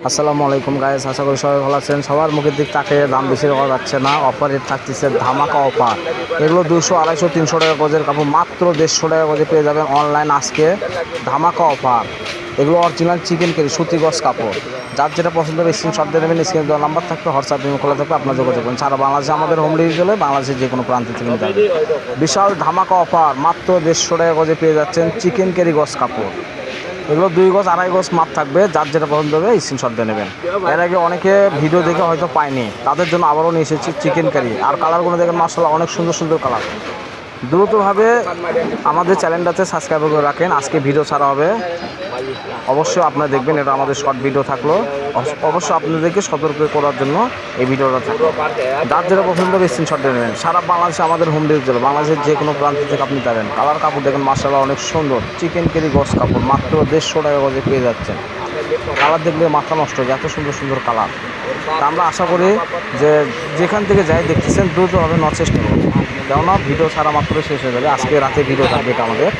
আসসালামু আলাইকুম গাইস, আশা করি সবাই ভালো আছেন। সবার মুখের দিক তাকে দাম বেশি দেওয়া যাচ্ছে না, অফার রেট থাকতেছে ধামাকা অফার। এগুলো 200, 250, 300 টাকা গজের কাপড় মাত্র 150 টাকা গজে পেয়ে যাবেন অনলাইন আজকে ধামাকা অফার। এগুলো অরিজিনাল চিকেন কারি সুতি গজ কাপড়। যার যেটা পছন্দ হবে স্ক্রিনশট দিয়ে নেবেন, স্ক্রিনে দেওয়া নাম্বার থাকবে, হোয়াটসঅ্যাপ ইমেল খোলা থাকবে, আপনার যোগাযোগ করুন। সারা বাংলাদেশে আমাদের হোম ডেলিভারি চলে, বাংলাদেশের যে কোনো প্রান্ত থেকে নিতে হবে। বিশাল ধামাকা অফার, মাত্র 150 টাকা গজে পেয়ে যাচ্ছেন চিকেন কারি গজ কাপড়। এগুলো 2 গজ 2.5 গজ মাপ থাকবে, যার যেটা পছন্দ হবে স্ক্রিনশট দিয়ে নেবেন। এর আগে অনেকে ভিডিও দেখে হয়তো পায়নি, তাদের জন্য আবারও নিয়ে এসেছি চিকেন কারি। আর কালারগুলো দেখেন মাশাআল্লাহ, অনেক সুন্দর সুন্দর কালার। দ্রুতভাবে আমাদের চ্যানেলটাতে সাবস্ক্রাইব করে রাখেন, আজকে ভিডিও ছাড়া হবে, অবশ্যই আপনারা দেখবেন। এটা আমাদের শর্ট ভিডিও থাকলো, অবশ্যই আপনাদেরকে সতর্ক করার জন্য এই ভিডিওটা থাকলো। যার যেটা পছন্দ হবে স্ক্রিনশট দিয়ে নেবেন। সারা বাংলাদেশে আমাদের হোম ডেলিভারি চলে, বাংলাদেশের যে কোনো প্রান্ত থেকে আপনি পাবেন। কালার কাপড় দেখেন মাশাআল্লাহ, অনেক সুন্দর চিকেন কারি গজ কাপড় মাত্র 150 টাকা গজে পেয়ে যাচ্ছেন। কালার দেখলে মাথা নষ্ট হয়ে যায়, এত সুন্দর সুন্দর কালার। তা আমরা আশা করি যে যেখান থেকে যাই দেখতেছেন দ্রুতভাবে নেওয়ার চেষ্টা করুন, কেননা ভিডিও ছাড়া মাত্র শেষ হয়ে যাবে। আজকে রাতে ভিডিও থাকবে এটা আমাদের।